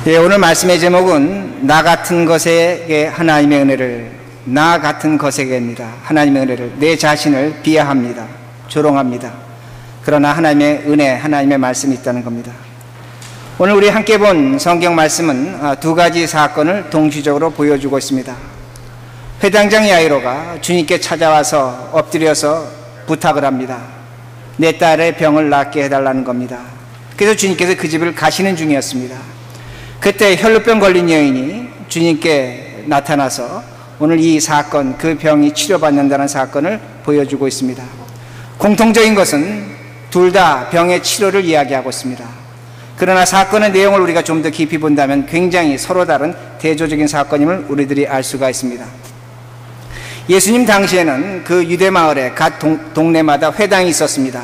예, 오늘 말씀의 제목은 나 같은 것에게 하나님의 은혜를, 나 같은 것에게입니다. 하나님의 은혜를, 내 자신을 비하합니다. 조롱합니다. 그러나 하나님의 은혜, 하나님의 말씀이 있다는 겁니다. 오늘 우리 함께 본 성경 말씀은 두 가지 사건을 동시적으로 보여주고 있습니다. 회당장 야이로가 주님께 찾아와서 엎드려서 부탁을 합니다. 내 딸의 병을 낫게 해달라는 겁니다. 그래서 주님께서 그 집을 가시는 중이었습니다. 그때 혈루병 걸린 여인이 주님께 나타나서 오늘 이 사건, 그 병이 치료받는다는 사건을 보여주고 있습니다. 공통적인 것은 둘 다 병의 치료를 이야기하고 있습니다. 그러나 사건의 내용을 우리가 좀 더 깊이 본다면 굉장히 서로 다른 대조적인 사건임을 우리들이 알 수가 있습니다. 예수님 당시에는 그 유대 마을에 각 동네마다 회당이 있었습니다.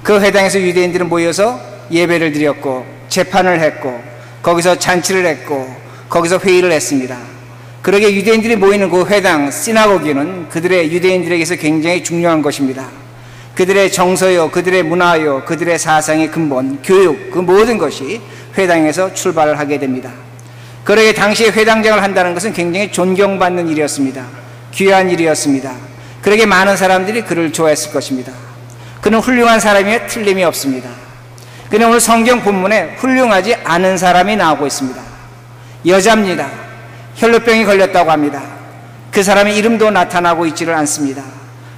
그 회당에서 유대인들은 모여서 예배를 드렸고 재판을 했고 거기서 잔치를 했고 거기서 회의를 했습니다. 그러게 유대인들이 모이는 그 회당, 시나고기는 그들의 유대인들에게서 굉장히 중요한 것입니다. 그들의 정서요, 그들의 문화요, 그들의 사상의 근본, 교육, 그 모든 것이 회당에서 출발을 하게 됩니다. 그러게 당시에 회당장을 한다는 것은 굉장히 존경받는 일이었습니다. 귀한 일이었습니다. 그러게 많은 사람들이 그를 좋아했을 것입니다. 그는 훌륭한 사람이에 틀림이 없습니다. 그런데 오늘 성경 본문에 훌륭하지 않은 사람이 나오고 있습니다. 여자입니다. 혈루병이 걸렸다고 합니다. 그 사람의 이름도 나타나고 있지를 않습니다.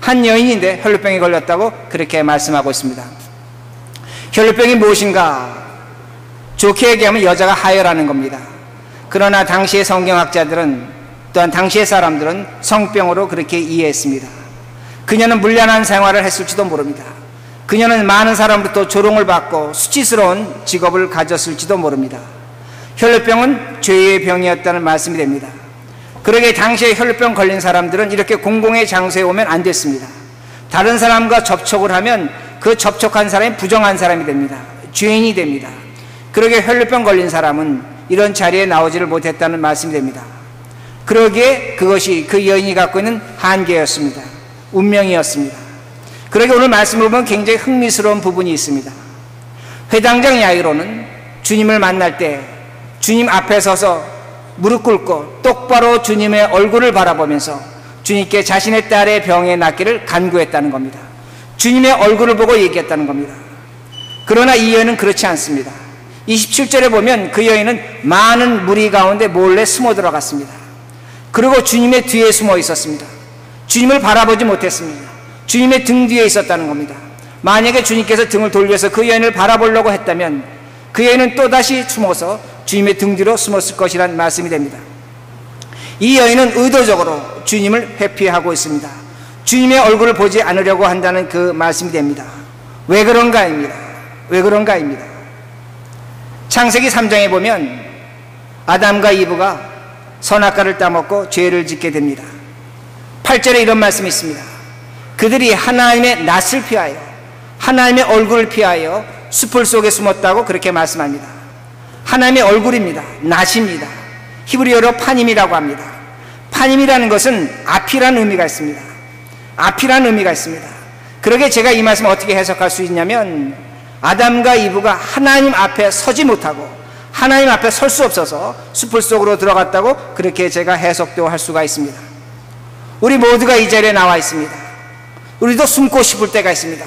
한 여인인데 혈루병이 걸렸다고 그렇게 말씀하고 있습니다. 혈루병이 무엇인가? 좋게 얘기하면 여자가 하혈하는 겁니다. 그러나 당시의 성경학자들은 또한 당시의 사람들은 성병으로 그렇게 이해했습니다. 그녀는 문란한 생활을 했을지도 모릅니다. 그녀는 많은 사람부터 조롱을 받고 수치스러운 직업을 가졌을지도 모릅니다. 혈루병은 죄의 병이었다는 말씀이 됩니다. 그러게 당시에 혈루병 걸린 사람들은 이렇게 공공의 장소에 오면 안 됐습니다. 다른 사람과 접촉을 하면 그 접촉한 사람이 부정한 사람이 됩니다. 죄인이 됩니다. 그러게 혈루병 걸린 사람은 이런 자리에 나오지를 못했다는 말씀이 됩니다. 그러기에 그것이 그 여인이 갖고 있는 한계였습니다. 운명이었습니다. 그러게 오늘 말씀을 보면 굉장히 흥미스러운 부분이 있습니다. 회당장 야이로는 주님을 만날 때 주님 앞에 서서 무릎 꿇고 똑바로 주님의 얼굴을 바라보면서 주님께 자신의 딸의 병에 낫기를 간구했다는 겁니다. 주님의 얼굴을 보고 얘기했다는 겁니다. 그러나 이 여인은 그렇지 않습니다. 27절에 보면 그 여인은 많은 무리 가운데 몰래 숨어 들어갔습니다. 그리고 주님의 뒤에 숨어 있었습니다. 주님을 바라보지 못했습니다. 주님의 등 뒤에 있었다는 겁니다. 만약에 주님께서 등을 돌려서 그 여인을 바라보려고 했다면 그 여인은 또다시 숨어서 주님의 등 뒤로 숨었을 것이라는 말씀이 됩니다. 이 여인은 의도적으로 주님을 회피하고 있습니다. 주님의 얼굴을 보지 않으려고 한다는 그 말씀이 됩니다. 왜 그런가입니다. 왜 그런가입니다. 창세기 3장에 보면 아담과 이브가 선악과를 따먹고 죄를 짓게 됩니다. 8절에 이런 말씀이 있습니다. 그들이 하나님의 낯을 피하여 하나님의 얼굴을 피하여 숲을 속에 숨었다고 그렇게 말씀합니다. 하나님의 얼굴입니다. 낯입니다. 히브리어로 파님이라고 합니다. 파님이라는 것은 앞이라는 의미가 있습니다. 앞이라는 의미가 있습니다. 그러게 제가 이 말씀을 어떻게 해석할 수 있냐면 아담과 이브가 하나님 앞에 서지 못하고 하나님 앞에 설 수 없어서 숲을 속으로 들어갔다고 그렇게 제가 해석도 할 수가 있습니다. 우리 모두가 이 자리에 나와 있습니다. 우리도 숨고 싶을 때가 있습니다.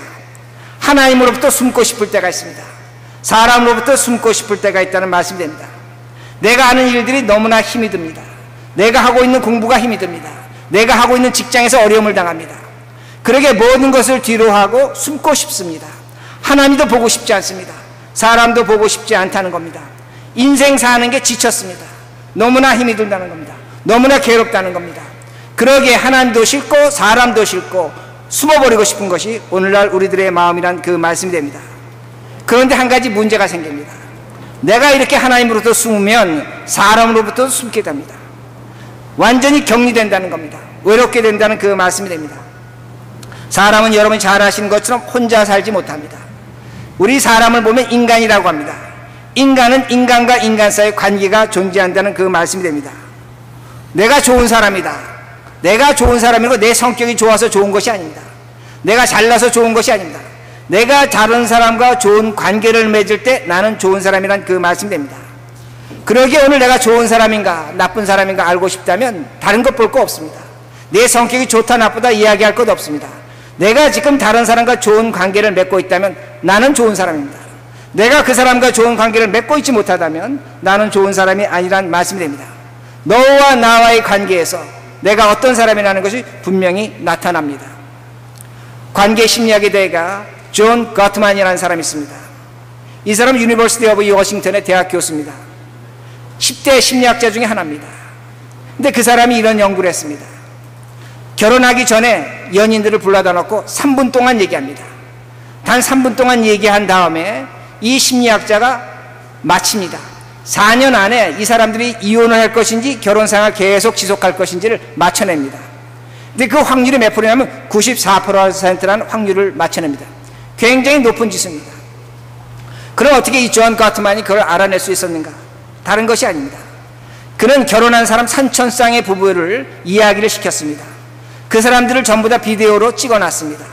하나님으로부터 숨고 싶을 때가 있습니다. 사람으로부터 숨고 싶을 때가 있다는 말씀이 됩니다. 내가 하는 일들이 너무나 힘이 듭니다. 내가 하고 있는 공부가 힘이 듭니다. 내가 하고 있는 직장에서 어려움을 당합니다. 그러게 모든 것을 뒤로 하고 숨고 싶습니다. 하나님도 보고 싶지 않습니다. 사람도 보고 싶지 않다는 겁니다. 인생 사는 게 지쳤습니다. 너무나 힘이 든다는 겁니다. 너무나 괴롭다는 겁니다. 그러기에 하나님도 싫고 사람도 싫고 숨어버리고 싶은 것이 오늘날 우리들의 마음이란 그 말씀이 됩니다. 그런데 한 가지 문제가 생깁니다. 내가 이렇게 하나님으로부터 숨으면 사람으로부터 숨게 됩니다. 완전히 격리된다는 겁니다. 외롭게 된다는 그 말씀이 됩니다. 사람은 여러분이 잘 아시는 것처럼 혼자 살지 못합니다. 우리 사람을 보면 인간이라고 합니다. 인간은 인간과 인간 사이의 관계가 존재한다는 그 말씀이 됩니다. 내가 좋은 사람이다. 내가 좋은 사람이고 내 성격이 좋아서 좋은 것이 아닙니다. 내가 잘나서 좋은 것이 아닙니다. 내가 다른 사람과 좋은 관계를 맺을 때 나는 좋은 사람이란 그 말씀이 됩니다. 그러기에 오늘 내가 좋은 사람인가 나쁜 사람인가 알고 싶다면 다른 것 볼 거 없습니다. 내 성격이 좋다 나쁘다 이야기할 것 없습니다. 내가 지금 다른 사람과 좋은 관계를 맺고 있다면 나는 좋은 사람입니다. 내가 그 사람과 좋은 관계를 맺고 있지 못하다면 나는 좋은 사람이 아니란 말씀이 됩니다. 너와 나와의 관계에서 내가 어떤 사람이라는 것이 분명히 나타납니다. 관계 심리학의 대가 존 거트만이라는 사람이 있습니다. 이 사람은 유니버시티 오브 워싱턴의 대학 교수입니다. 10대 심리학자 중에 하나입니다. 근데 그 사람이 이런 연구를 했습니다. 결혼하기 전에 연인들을 불러다 놓고 3분 동안 얘기합니다. 단 3분 동안 얘기한 다음에 이 심리학자가 마칩니다. 4년 안에 이 사람들이 이혼을 할 것인지 결혼생활 계속 지속할 것인지를 맞춰냅니다. 근데 그 확률이 몇 프로냐면 94%라는 확률을 맞춰냅니다. 굉장히 높은 지수입니다. 그럼 어떻게 이 존 거트만이 그걸 알아낼 수 있었는가? 다른 것이 아닙니다. 그는 결혼한 사람 3,000쌍의 부부를 이야기를 시켰습니다. 그 사람들을 전부 다 비디오로 찍어놨습니다.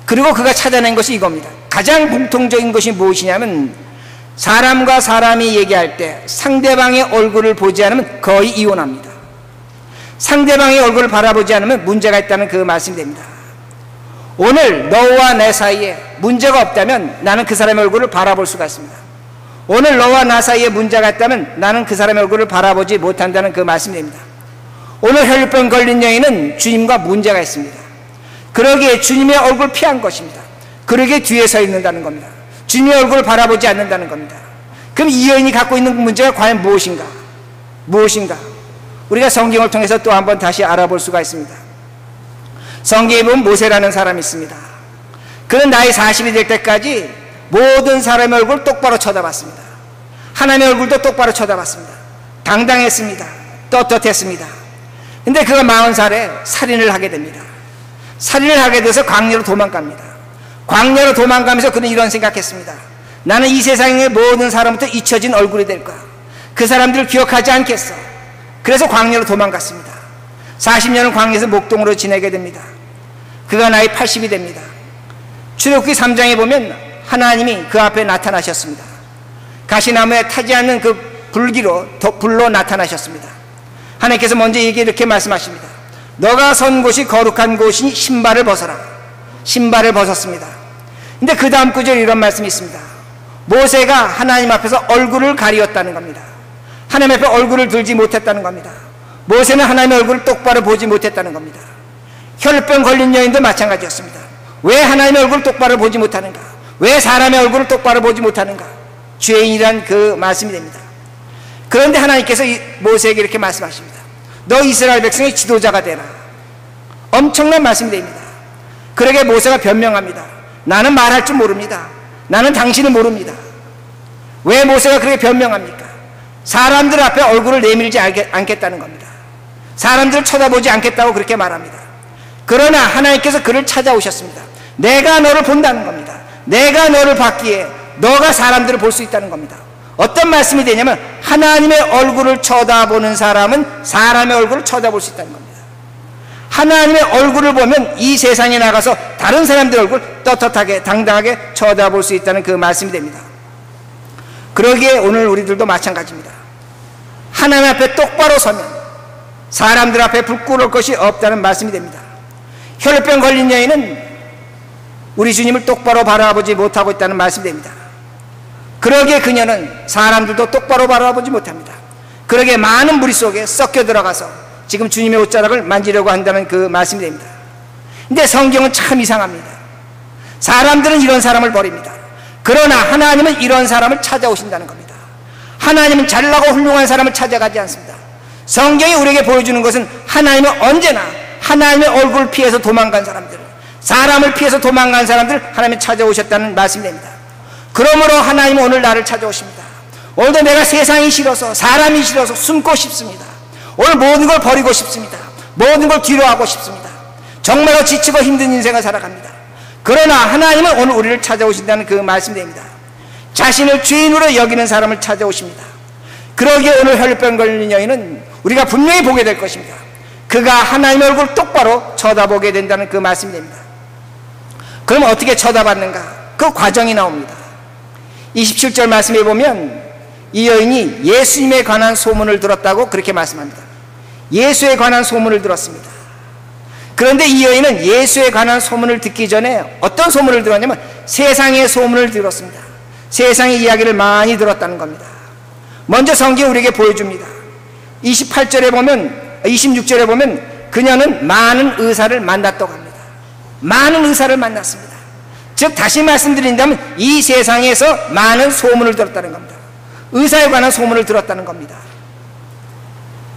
그리고 그가 찾아낸 것이 이겁니다. 가장 공통적인 것이 무엇이냐면 사람과 사람이 얘기할 때 상대방의 얼굴을 보지 않으면 거의 이혼합니다. 상대방의 얼굴을 바라보지 않으면 문제가 있다는 그 말씀이 됩니다. 오늘 너와 내 사이에 문제가 없다면 나는 그 사람의 얼굴을 바라볼 수가 있습니다. 오늘 너와 나 사이에 문제가 있다면 나는 그 사람의 얼굴을 바라보지 못한다는 그 말씀이 됩니다. 오늘 혈류병 걸린 여인은 주님과 문제가 있습니다. 그러기에 주님의 얼굴을 피한 것입니다. 그러기에 뒤에 서 있는다는 겁니다. 주님의 얼굴을 바라보지 않는다는 겁니다. 그럼 이 여인이 갖고 있는 문제가 과연 무엇인가? 우리가 성경을 통해서 또 한번 다시 알아볼 수가 있습니다. 성경에 보면 모세라는 사람이 있습니다. 그는 나이 40이 될 때까지 모든 사람의 얼굴을 똑바로 쳐다봤습니다. 하나님의 얼굴도 똑바로 쳐다봤습니다. 당당했습니다. 떳떳했습니다. 근데 그가 40살에 살인을 하게 됩니다. 살인을 하게 돼서 광야로 도망갑니다. 광야로 도망가면서 그는 이런 생각했습니다. 나는 이 세상의 모든 사람부터 잊혀진 얼굴이 될 거야. 그 사람들을 기억하지 않겠어. 그래서 광야로 도망갔습니다. 40년을 광야에서 목동으로 지내게 됩니다. 그가 나이 80이 됩니다. 출애굽기 3장에 보면 하나님이 그 앞에 나타나셨습니다. 가시나무에 타지 않는 그 불로 나타나셨습니다. 하나님께서 먼저 이렇게 말씀하십니다. 너가 선 곳이 거룩한 곳이니 신발을 벗어라. 신발을 벗었습니다. 근데 그 다음 구절에 이런 말씀이 있습니다. 모세가 하나님 앞에서 얼굴을 가리었다는 겁니다. 하나님 앞에 얼굴을 들지 못했다는 겁니다. 모세는 하나님의 얼굴을 똑바로 보지 못했다는 겁니다. 혈병 걸린 여인도 마찬가지였습니다. 왜 하나님의 얼굴을 똑바로 보지 못하는가? 왜 사람의 얼굴을 똑바로 보지 못하는가? 죄인이란 그 말씀이 됩니다. 그런데 하나님께서 모세에게 이렇게 말씀하십니다. 너 이스라엘 백성의 지도자가 되라. 엄청난 말씀이 됩니다. 그러게 모세가 변명합니다. 나는 말할 줄 모릅니다. 나는 당신을 모릅니다. 왜 모세가 그렇게 변명합니까? 사람들 앞에 얼굴을 내밀지 않겠다는 겁니다. 사람들을 쳐다보지 않겠다고 그렇게 말합니다. 그러나 하나님께서 그를 찾아오셨습니다. 내가 너를 본다는 겁니다. 내가 너를 봤기에 너가 사람들을 볼 수 있다는 겁니다. 어떤 말씀이 되냐면 하나님의 얼굴을 쳐다보는 사람은 사람의 얼굴을 쳐다볼 수 있다는 겁니다. 하나님의 얼굴을 보면 이 세상에 나가서 다른 사람들의 얼굴을 떳떳하게 당당하게 쳐다볼 수 있다는 그 말씀이 됩니다. 그러기에 오늘 우리들도 마찬가지입니다. 하나님 앞에 똑바로 서면 사람들 앞에 부끄러울 것이 없다는 말씀이 됩니다. 혈병 걸린 여인은 우리 주님을 똑바로 바라보지 못하고 있다는 말씀이 됩니다. 그러기에 그녀는 사람들도 똑바로 바라보지 못합니다. 그러기에 많은 무리 속에 섞여 들어가서 지금 주님의 옷자락을 만지려고 한다는 그 말씀이 됩니다. 근데 성경은 참 이상합니다. 사람들은 이런 사람을 버립니다. 그러나 하나님은 이런 사람을 찾아오신다는 겁니다. 하나님은 잘나고 훌륭한 사람을 찾아가지 않습니다. 성경이 우리에게 보여주는 것은 하나님은 언제나 하나님의 얼굴을 피해서 도망간 사람들, 사람을 피해서 도망간 사람들 하나님이 찾아오셨다는 말씀이 됩니다. 그러므로 하나님은 오늘 나를 찾아오십니다. 오늘도 내가 세상이 싫어서 사람이 싫어서 숨고 싶습니다. 오늘 모든 걸 버리고 싶습니다. 모든 걸 뒤로하고 싶습니다. 정말로 지치고 힘든 인생을 살아갑니다. 그러나 하나님은 오늘 우리를 찾아오신다는 그 말씀이 됩니다. 자신을 죄인으로 여기는 사람을 찾아오십니다. 그러기에 오늘 혈병 걸린 여인은 우리가 분명히 보게 될 것입니다. 그가 하나님의 얼굴을 똑바로 쳐다보게 된다는 그 말씀이 됩니다. 그럼 어떻게 쳐다봤는가? 그 과정이 나옵니다. 27절 말씀에 보면 이 여인이 예수님에 관한 소문을 들었다고 그렇게 말씀합니다. 예수에 관한 소문을 들었습니다. 그런데 이 여인은 예수에 관한 소문을 듣기 전에 어떤 소문을 들었냐면 세상의 소문을 들었습니다. 세상의 이야기를 많이 들었다는 겁니다. 먼저 성경이 우리에게 보여줍니다. 28절에 보면 26절에 보면 그녀는 많은 의사를 만났다고 합니다. 많은 의사를 만났습니다. 즉 다시 말씀드린다면 이 세상에서 많은 소문을 들었다는 겁니다. 의사에 관한 소문을 들었다는 겁니다.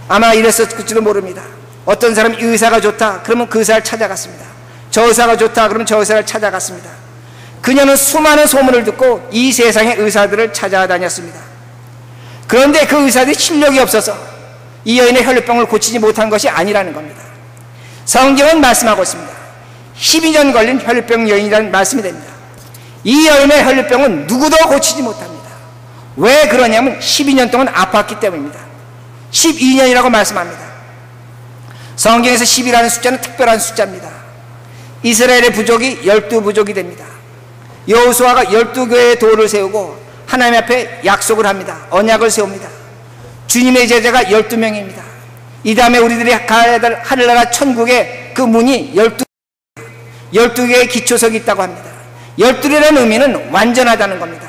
아마 이랬을지도 모릅니다. 어떤 사람이 의사가 좋다 그러면 그 의사를 찾아갔습니다. 저 의사가 좋다 그러면 저 의사를 찾아갔습니다. 그녀는 수많은 소문을 듣고 이 세상의 의사들을 찾아다녔습니다. 그런데 그 의사들이 실력이 없어서 이 여인의 혈류병을 고치지 못한 것이 아니라는 겁니다. 성경은 말씀하고 있습니다. 12년 걸린 혈류병 여인이라는 말씀이 됩니다. 이 여인의 혈류병은 누구도 고치지 못합니다. 왜 그러냐면 12년 동안 아팠기 때문입니다. 12년이라고 말씀합니다. 성경에서 10이라는 숫자는 특별한 숫자입니다. 이스라엘의 부족이 12부족이 됩니다. 여호수아가 12교회의 도를 세우고 하나님 앞에 약속을 합니다. 언약을 세웁니다. 주님의 제자가 12명입니다. 이 다음에 우리들이 가야 될 하늘나라 천국의 그 문이 12개의 기초석이 있다고 합니다. 12개라는 의미는 완전하다는 겁니다.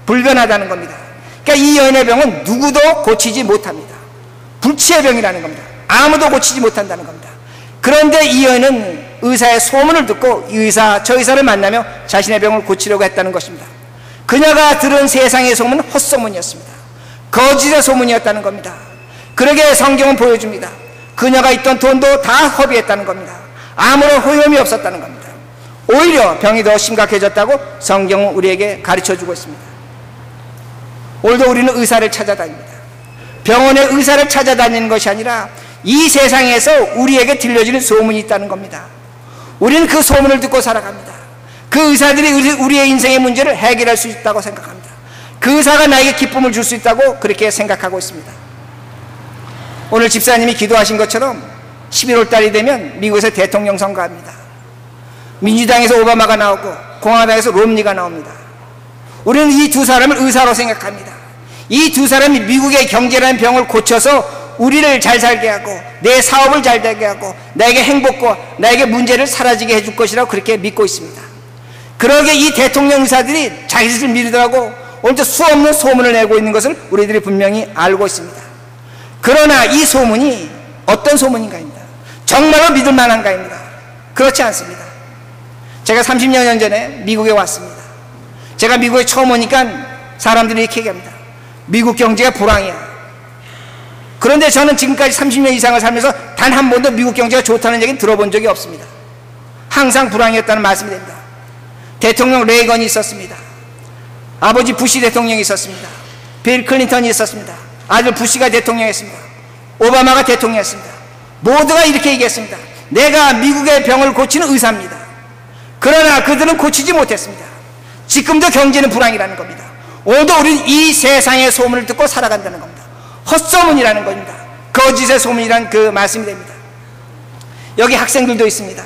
불변하다는 겁니다. 그러니까 이 여인의 병은 누구도 고치지 못합니다. 불치의 병이라는 겁니다. 아무도 고치지 못한다는 겁니다. 그런데 이 여인은 의사의 소문을 듣고 이 의사, 저 의사를 만나며 자신의 병을 고치려고 했다는 것입니다. 그녀가 들은 세상의 소문은 헛소문이었습니다. 거짓의 소문이었다는 겁니다. 그러게 성경은 보여줍니다. 그녀가 있던 돈도 다 허비했다는 겁니다. 아무런 호용이 없었다는 겁니다. 오히려 병이 더 심각해졌다고 성경은 우리에게 가르쳐주고 있습니다. 오늘도 우리는 의사를 찾아다닙니다. 병원에 의사를 찾아다니는 것이 아니라 이 세상에서 우리에게 들려지는 소문이 있다는 겁니다. 우리는 그 소문을 듣고 살아갑니다. 그 의사들이 우리의 인생의 문제를 해결할 수 있다고 생각합니다. 그 의사가 나에게 기쁨을 줄 수 있다고 그렇게 생각하고 있습니다. 오늘 집사님이 기도하신 것처럼 11월 달이 되면 미국에서 대통령 선거합니다. 민주당에서 오바마가 나오고 공화당에서 롬니가 나옵니다. 우리는 이 두 사람을 의사로 생각합니다. 이 두 사람이 미국의 경제라는 병을 고쳐서 우리를 잘 살게 하고 내 사업을 잘 되게 하고 나에게 행복과 나에게 문제를 사라지게 해줄 것이라고 그렇게 믿고 있습니다. 그러게 이 대통령 의사들이 자기들을 믿으라고 오늘도 수없는 소문을 내고 있는 것을 우리들이 분명히 알고 있습니다. 그러나 이 소문이 어떤 소문인가입니다. 정말로 믿을 만한가입니다. 그렇지 않습니다. 제가 30년 전에 미국에 왔습니다. 제가 미국에 처음 오니까 사람들이 이렇게 얘기합니다. 미국 경제가 불황이야. 그런데 저는 지금까지 30년 이상을 살면서 단 한 번도 미국 경제가 좋다는 얘기는 들어본 적이 없습니다. 항상 불황이었다는 말씀이 됩니다. 대통령 레이건이 있었습니다. 아버지 부시 대통령이 있었습니다. 빌 클린턴이 있었습니다. 아들 부시가 대통령이었습니다. 오바마가 대통령이었습니다. 모두가 이렇게 얘기했습니다. 내가 미국의 병을 고치는 의사입니다. 그러나 그들은 고치지 못했습니다. 지금도 경제는 불황이라는 겁니다. 오늘도 우리는 이 세상의 소문을 듣고 살아간다는 겁니다. 헛소문이라는 겁니다. 거짓의 소문이라는 그 말씀이 됩니다. 여기 학생들도 있습니다.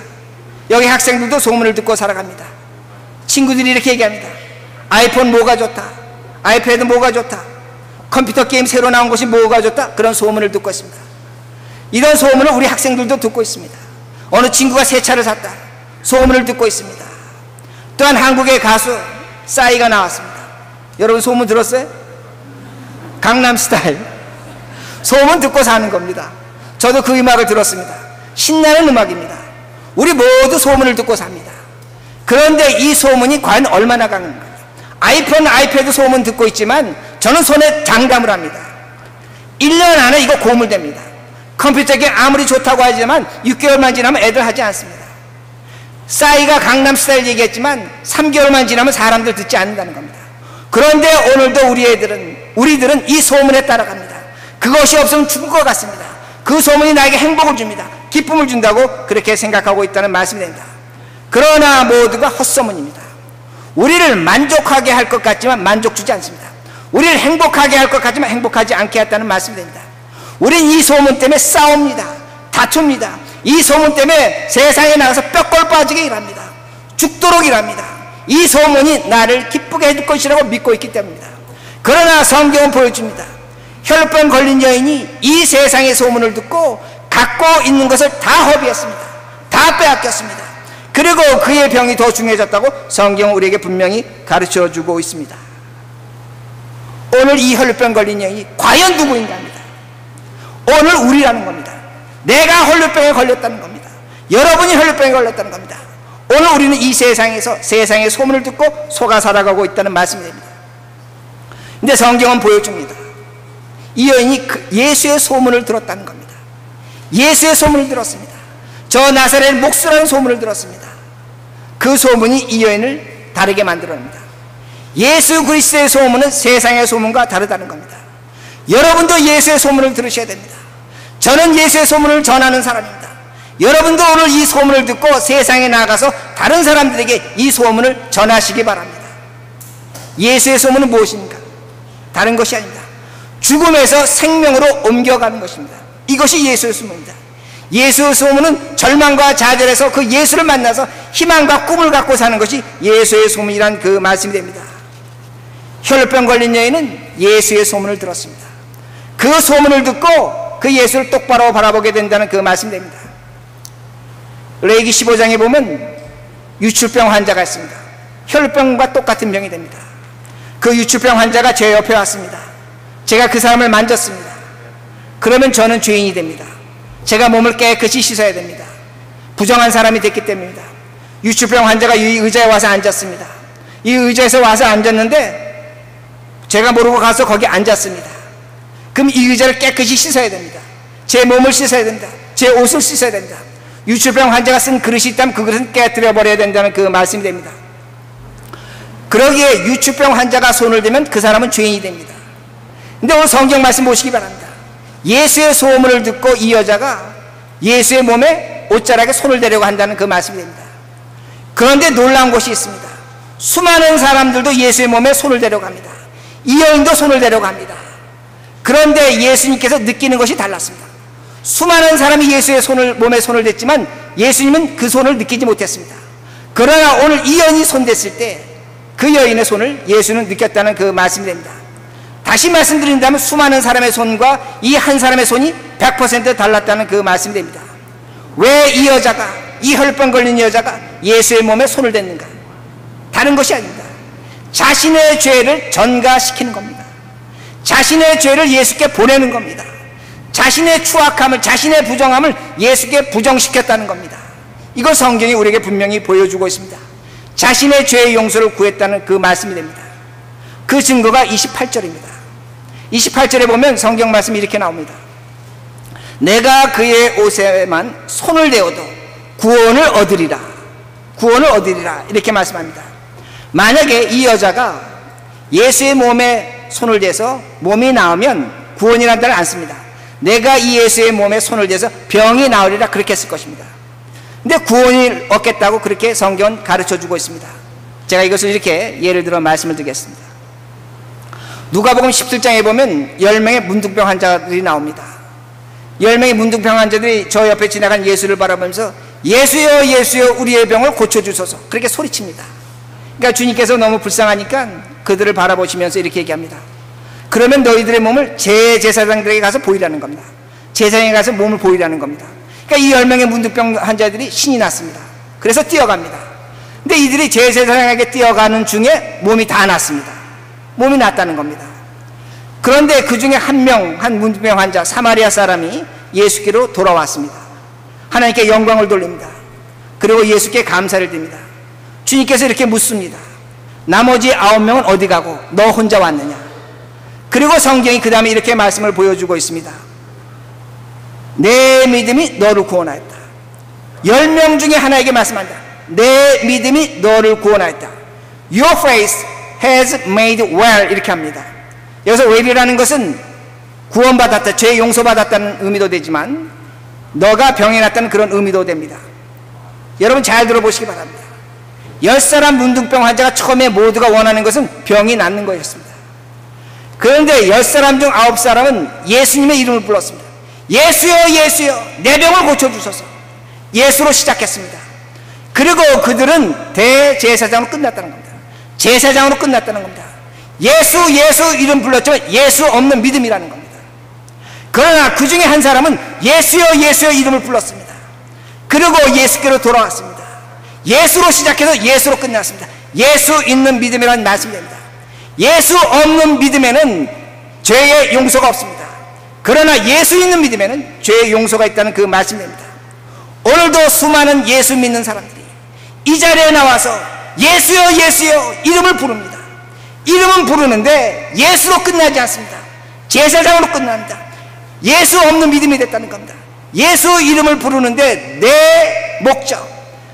여기 학생들도 소문을 듣고 살아갑니다. 친구들이 이렇게 얘기합니다. 아이폰 뭐가 좋다, 아이패드 뭐가 좋다, 컴퓨터 게임 새로 나온 것이 뭐가 좋다, 그런 소문을 듣고 있습니다. 이런 소문을 우리 학생들도 듣고 있습니다. 어느 친구가 새 차를 샀다, 소문을 듣고 있습니다. 또한 한국의 가수 싸이가 나왔습니다. 여러분 소문 들었어요? 강남스타일. 소문 듣고 사는 겁니다. 저도 그 음악을 들었습니다. 신나는 음악입니다. 우리 모두 소문을 듣고 삽니다. 그런데 이 소문이 과연 얼마나 강한가? 아이폰, 아이패드 소문 듣고 있지만 저는 손에 장담을 합니다. 1년 안에 이거 고물됩니다. 컴퓨터 게임 아무리 좋다고 하지만 6개월만 지나면 애들 하지 않습니다. 싸이가 강남스타일 얘기했지만 3개월만 지나면 사람들 듣지 않는다는 겁니다. 그런데 오늘도 우리들은 이 소문에 따라갑니다. 그것이 없으면 죽을 것 같습니다. 그 소문이 나에게 행복을 줍니다. 기쁨을 준다고 그렇게 생각하고 있다는 말씀이 됩니다. 그러나 모두가 헛소문입니다. 우리를 만족하게 할 것 같지만 만족 주지 않습니다. 우리를 행복하게 할 것 같지만 행복하지 않게 했다는 말씀이 됩니다. 우리는 이 소문 때문에 싸웁니다. 다툽니다. 이 소문 때문에 세상에 나가서 뼈골 빠지게 일합니다. 죽도록 일합니다. 이 소문이 나를 기쁘게 해줄 것이라고 믿고 있기 때문입니다. 그러나 성경은 보여줍니다. 혈병 걸린 여인이 이 세상의 소문을 듣고 갖고 있는 것을 다 허비했습니다. 다 빼앗겼습니다. 그리고 그의 병이 더 중요해졌다고 성경은 우리에게 분명히 가르쳐주고 있습니다. 오늘 이 혈병 걸린 여인이 과연 누구인가 합니다. 오늘 우리라는 겁니다. 내가 혈병에 걸렸다는 겁니다. 여러분이 혈병에 걸렸다는 겁니다. 오늘 우리는 이 세상에서 세상의 소문을 듣고 속아 살아가고 있다는 말씀이 됩니다. 근데 성경은 보여줍니다. 이 여인이 예수의 소문을 들었다는 겁니다. 예수의 소문을 들었습니다. 저 나사렛 목수라는 소문을 들었습니다. 그 소문이 이 여인을 다르게 만들어냅니다. 예수 그리스도의 소문은 세상의 소문과 다르다는 겁니다. 여러분도 예수의 소문을 들으셔야 됩니다. 저는 예수의 소문을 전하는 사람입니다. 여러분도 오늘 이 소문을 듣고 세상에 나가서 다른 사람들에게 이 소문을 전하시기 바랍니다. 예수의 소문은 무엇입니까? 다른 것이 아닙니다. 죽음에서 생명으로 옮겨가는 것입니다. 이것이 예수의 소문입니다. 예수의 소문은 절망과 좌절에서 그 예수를 만나서 희망과 꿈을 갖고 사는 것이 예수의 소문이란 그 말씀이 됩니다. 혈병 걸린 여인은 예수의 소문을 들었습니다. 그 소문을 듣고 그 예수를 똑바로 바라보게 된다는 그 말씀이 됩니다. 레위기 15장에 보면 유출병 환자가 있습니다. 혈병과 똑같은 병이 됩니다. 그 유출병 환자가 제 옆에 왔습니다. 제가 그 사람을 만졌습니다. 그러면 저는 죄인이 됩니다. 제가 몸을 깨끗이 씻어야 됩니다. 부정한 사람이 됐기 때문입니다. 유출병 환자가 이 의자에 와서 앉았습니다. 이 의자에서 와서 앉았는데 제가 모르고 가서 거기 앉았습니다. 그럼 이 의자를 깨끗이 씻어야 됩니다. 제 몸을 씻어야 됩니다. 제 옷을 씻어야 됩니다. 유출병 환자가 쓴 그릇이 있다면 그 그릇은 깨뜨려 버려야 된다는 그 말씀이 됩니다. 그러기에 유출병 환자가 손을 대면 그 사람은 죄인이 됩니다. 근데 오늘 성경 말씀 보시기 바랍니다. 예수의 소문을 듣고 이 여자가 예수의 몸에 옷자락에 손을 대려고 한다는 그 말씀이 됩니다. 그런데 놀라운 것이 있습니다. 수많은 사람들도 예수의 몸에 손을 대려고 합니다. 이 여인도 손을 대려고 합니다. 그런데 예수님께서 느끼는 것이 달랐습니다. 수많은 사람이 예수의 몸에 손을 댔지만 예수님은 그 손을 느끼지 못했습니다. 그러나 오늘 이 여인이 손댔을 때 그 여인의 손을 예수는 느꼈다는 그 말씀이 됩니다. 다시 말씀드린다면 수많은 사람의 손과 이 한 사람의 손이 100% 달랐다는 그 말씀이 됩니다. 왜 이 여자가, 이 혈병 걸린 여자가 예수의 몸에 손을 댔는가? 다른 것이 아닙니다. 자신의 죄를 전가시키는 겁니다. 자신의 죄를 예수께 보내는 겁니다. 자신의 추악함을, 자신의 부정함을 예수께 부정시켰다는 겁니다. 이걸 성경이 우리에게 분명히 보여주고 있습니다. 자신의 죄의 용서를 구했다는 그 말씀이 됩니다. 그 증거가 28절입니다. 28절에 보면 성경 말씀이 이렇게 나옵니다. 내가 그의 옷에만 손을 대어도 구원을 얻으리라. 구원을 얻으리라. 이렇게 말씀합니다. 만약에 이 여자가 예수의 몸에 손을 대서 몸이 나으면 구원이라는 단어를 안 씁니다. 내가 이 예수의 몸에 손을 대서 병이 나으리라 그렇게 쓸 것입니다. 근데 구원을 얻겠다고 그렇게 성경은 가르쳐주고 있습니다. 제가 이것을 이렇게 예를 들어 말씀을 드리겠습니다. 누가복음 17장에 보면 10명의 문둥병 환자들이 나옵니다. 10명의 문둥병 환자들이 저 옆에 지나간 예수를 바라보면서 예수여 예수여 우리의 병을 고쳐주소서 그렇게 소리칩니다. 그러니까 주님께서 너무 불쌍하니까 그들을 바라보시면서 이렇게 얘기합니다. 그러면 너희들의 몸을 제사장들에게 가서 보이라는 겁니다. 제사장에 가서 몸을 보이라는 겁니다. 그러니까 이 10명의 문둥병 환자들이 신이 났습니다. 그래서 뛰어갑니다. 근데 이들이 제사장에게 뛰어가는 중에 몸이 다 났습니다. 몸이 났다는 겁니다. 그런데 그 중에 한 문둥병 환자 사마리아 사람이 예수께로 돌아왔습니다. 하나님께 영광을 돌립니다. 그리고 예수께 감사를 드립니다. 주님께서 이렇게 묻습니다. 나머지 9명은 어디 가고 너 혼자 왔느냐? 그리고 성경이 그 다음에 이렇게 말씀을 보여주고 있습니다. 내 믿음이 너를 구원하였다. 10명 중에 하나에게 말씀한다. 내 믿음이 너를 구원하였다. Your faith has made well 이렇게 합니다. 여기서 well이라는 것은 구원받았다, 죄 용서받았다는 의미도 되지만 너가 병이 났다는 그런 의미도 됩니다. 여러분 잘 들어보시기 바랍니다. 10사람 문둥병 환자가 처음에 모두가 원하는 것은 병이 낫는 거였습니다. 그런데 10사람 중 9사람은 예수님의 이름을 불렀습니다. 예수여 예수여 내 병을 고쳐주소서. 예수로 시작했습니다. 그리고 그들은 대제사장으로 끝났다는 겁니다. 제사장으로 끝났다는 겁니다. 예수 이름 불렀지만 예수 없는 믿음이라는 겁니다. 그러나 그 중에 한 사람은 예수여 이름을 불렀습니다. 그리고 예수께로 돌아왔습니다. 예수로 시작해서 예수로 끝났습니다. 예수 있는 믿음이라는 말씀이 됩니다. 예수 없는 믿음에는 죄의 용서가 없습니다. 그러나 예수 있는 믿음에는 죄의 용서가 있다는 그 말씀이 됩니다. 오늘도 수많은 예수 믿는 사람들이 이 자리에 나와서 예수여 이름을 부릅니다. 이름은 부르는데 예수로 끝나지 않습니다. 제사장으로 끝납니다. 예수 없는 믿음이 됐다는 겁니다. 예수 이름을 부르는데 내 목적,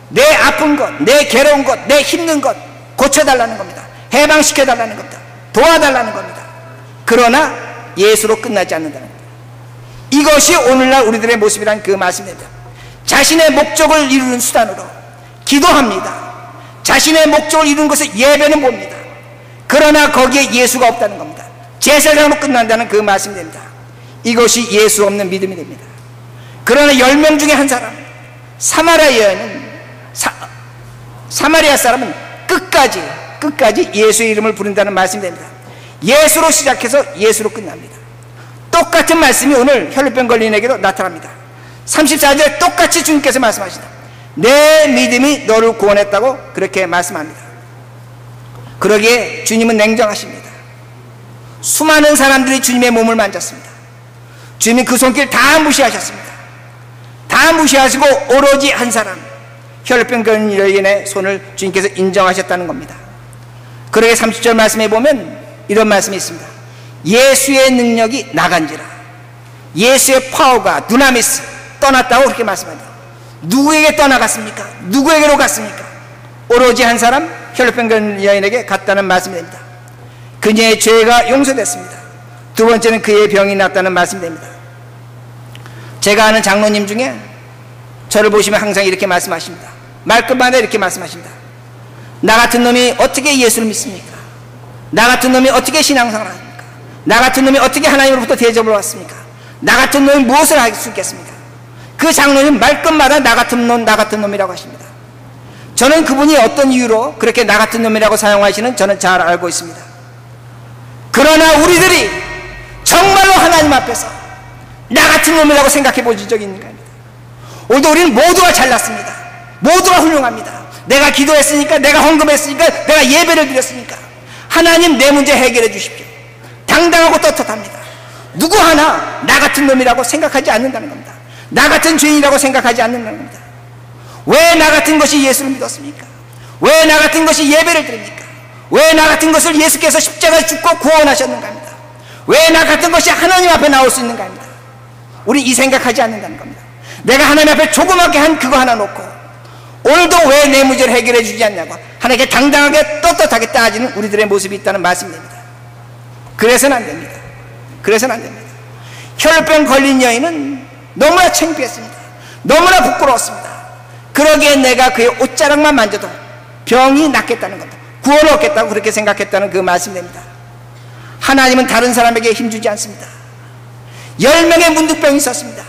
내 아픈 것, 내 괴로운 것, 내 힘든 것 고쳐달라는 겁니다. 해방시켜달라는 겁니다. 도와달라는 겁니다. 그러나 예수로 끝나지 않는다는 겁니다. 이것이 오늘날 우리들의 모습이란 그 말씀입니다. 자신의 목적을 이루는 수단으로 기도합니다. 자신의 목적을 이루는 것을 예배는 봅니다. 그러나 거기에 예수가 없다는 겁니다. 제사장으로 끝난다는 그 말씀이 됩니다. 이것이 예수 없는 믿음이 됩니다. 그러나 10명 중에 한 사람, 사마리아 사람은 끝까지 예수의 이름을 부른다는 말씀이 됩니다. 예수로 시작해서 예수로 끝납니다. 똑같은 말씀이 오늘 혈루병 걸린에게도 나타납니다. 34절에 똑같이 주님께서 말씀하시다. 내 믿음이 너를 구원했다고 그렇게 말씀합니다. 그러기에 주님은 냉정하십니다. 수많은 사람들이 주님의 몸을 만졌습니다. 주님이 그 손길 다 무시하셨습니다. 다 무시하시고 오로지 한 사람, 혈루병 걸린 여인의 손을 주님께서 인정하셨다는 겁니다. 그러기에 30절 말씀에 보면 이런 말씀이 있습니다. 예수의 능력이 나간지라. 예수의 파워가 두나미스 떠났다고 그렇게 말씀합니다. 누구에게 떠나갔습니까? 누구에게로 갔습니까? 오로지 한 사람, 혈루병 걸린 여인에게 갔다는 말씀이 됩니다. 그녀의 죄가 용서됐습니다. 두 번째는 그의 병이 낫다는 말씀이 됩니다. 제가 아는 장로님 중에 저를 보시면 항상 이렇게 말씀하십니다. 말끝마다 이렇게 말씀하십니다. 나 같은 놈이 어떻게 예수를 믿습니까? 나 같은 놈이 어떻게 신앙생활을 합니까? 나 같은 놈이 어떻게 하나님으로부터 대접을 받습니까? 나 같은 놈이 무엇을 할 수 있겠습니까? 그 장로님 말끝마다 나 같은 놈이라고 하십니다. 저는 그분이 어떤 이유로 그렇게 나 같은 놈이라고 사용하시는 저는 잘 알고 있습니다. 그러나 우리들이 정말로 하나님 앞에서 나 같은 놈이라고 생각해 보신 적이 있는가 합니다. 오늘도 우리는 모두가 잘났습니다. 모두가 훌륭합니다. 내가 기도했으니까, 내가 헌금했으니까, 내가 예배를 드렸으니까 하나님 내 문제 해결해 주십시오. 당당하고 떳떳합니다. 누구 하나 나 같은 놈이라고 생각하지 않는다는 겁니다. 나 같은 죄인이라고 생각하지 않는다는 겁니다. 왜 나 같은 것이 예수를 믿었습니까? 왜 나 같은 것이 예배를 드립니까? 왜 나 같은 것을 예수께서 십자가에 죽고 구원하셨는가 합니다. 왜 나 같은 것이 하나님 앞에 나올 수 있는가 합니다. 우리 이 생각하지 않는다는 겁니다. 내가 하나님 앞에 조그맣게 한 그거 하나 놓고 오늘도 왜 내 문제를 해결해 주지 않냐고 하나님께 당당하게 떳떳하게 따지는 우리들의 모습이 있다는 말씀입니다. 그래서는 안 됩니다. 그래서는 안 됩니다. 혈병 걸린 여인은 너무나 창피했습니다. 너무나 부끄러웠습니다. 그러기에 내가 그의 옷자락만 만져도 병이 낫겠다는 겁니다. 구원을 얻겠다고 그렇게 생각했다는 그 말씀입니다. 하나님은 다른 사람에게 힘주지 않습니다. 10명의 문득병이 있었습니다.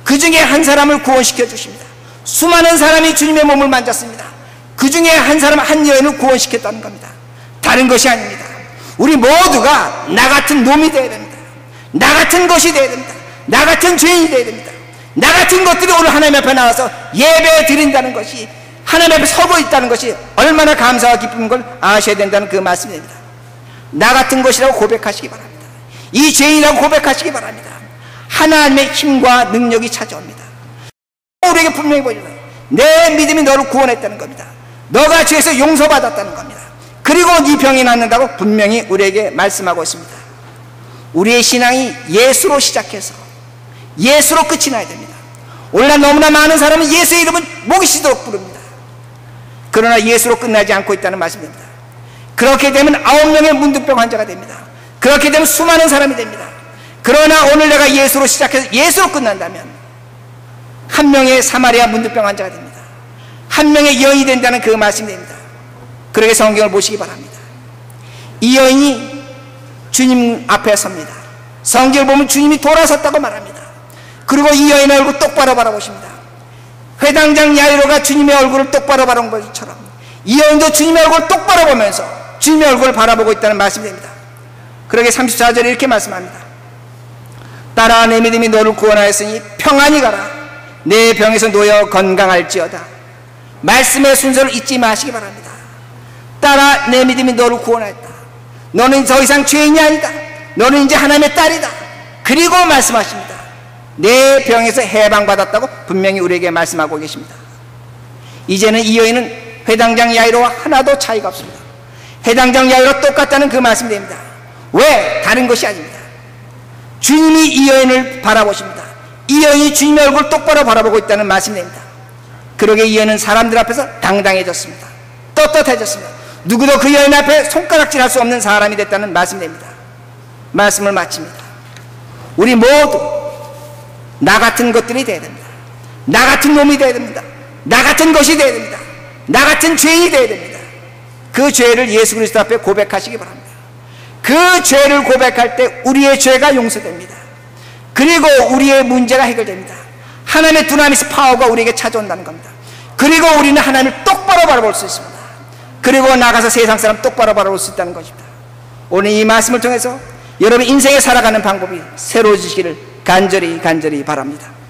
그 중에 한 사람을 구원시켜 주십니다. 수많은 사람이 주님의 몸을 만졌습니다. 그 중에 한 사람, 한 여인을 구원시켰다는 겁니다. 다른 것이 아닙니다. 우리 모두가 나 같은 놈이 되어야 됩니다. 나 같은 것이 되어야 됩니다. 나 같은 죄인이 되어야 됩니다. 나 같은 것들이 오늘 하나님 앞에 나와서 예배 드린다는 것이, 하나님 앞에 서고 있다는 것이 얼마나 감사와 기쁜 걸 아셔야 된다는 그 말씀입니다. 나 같은 것이라고 고백하시기 바랍니다. 이 죄인이라고 고백하시기 바랍니다. 하나님의 힘과 능력이 찾아옵니다. 우리에게 분명히 보여줍니다. 내 믿음이 너를 구원했다는 겁니다. 너가 죄에서 용서받았다는 겁니다. 그리고 네 병이 낫는다고 분명히 우리에게 말씀하고 있습니다. 우리의 신앙이 예수로 시작해서 예수로 끝이 나야 됩니다. 오늘날 너무나 많은 사람은 예수의 이름은 목이 쉬도록 부릅니다. 그러나 예수로 끝나지 않고 있다는 말씀입니다. 그렇게 되면 9명의 문득병 환자가 됩니다. 그렇게 되면 수많은 사람이 됩니다. 그러나 오늘 내가 예수로 시작해서 예수로 끝난다면 한 명의 사마리아 문득병 환자가 됩니다. 한 명의 여인이 된다는 그 말씀이 됩니다. 그러게 성경을 보시기 바랍니다. 이 여인이 주님 앞에 섭니다. 성경을 보면 주님이 돌아섰다고 말합니다. 그리고 이 여인의 얼굴 똑바로 바라보십니다. 회당장 야이로가 주님의 얼굴을 똑바로 바라본 것처럼 이 여인도 주님의 얼굴을 똑바로 보면서 주님의 얼굴을 바라보고 있다는 말씀이 됩니다. 그러게 34절에 이렇게 말씀합니다. 따라 내 믿음이 너를 구원하였으니 평안히 가라. 내 병에서 놓여 건강할지어다. 말씀의 순서를 잊지 마시기 바랍니다. 따라 내 믿음이 너를 구원하였다. 너는 더 이상 죄인이 아니다. 너는 이제 하나님의 딸이다. 그리고 말씀하십니다. 내 병에서 해방받았다고 분명히 우리에게 말씀하고 계십니다. 이제는 이 여인은 회당장 야이로와 하나도 차이가 없습니다. 회당장 야이로와 똑같다는 그 말씀이 됩니다. 왜? 다른 것이 아닙니다. 주님이 이 여인을 바라보십니다. 이 여인이 주님의 얼굴을 똑바로 바라보고 있다는 말씀이 됩니다. 그러게 이 여인은 사람들 앞에서 당당해졌습니다. 떳떳해졌습니다. 누구도 그 여인 앞에 손가락질할 수 없는 사람이 됐다는 말씀이 됩니다. 말씀을 마칩니다. 우리 모두 나 같은 것들이 되어야 됩니다. 나 같은 놈이 되어야 됩니다. 나 같은 것이 되어야 됩니다. 나 같은 죄인이 되어야 됩니다. 그 죄를 예수 그리스도 앞에 고백하시기 바랍니다. 그 죄를 고백할 때 우리의 죄가 용서됩니다. 그리고 우리의 문제가 해결됩니다. 하나님의 두나미스 파워가 우리에게 찾아온다는 겁니다. 그리고 우리는 하나님을 똑바로 바라볼 수 있습니다. 그리고 나가서 세상 사람 똑바로 바라볼 수 있다는 것입니다. 오늘 이 말씀을 통해서 여러분 인생에 살아가는 방법이 새로워지시기를 간절히 바랍니다.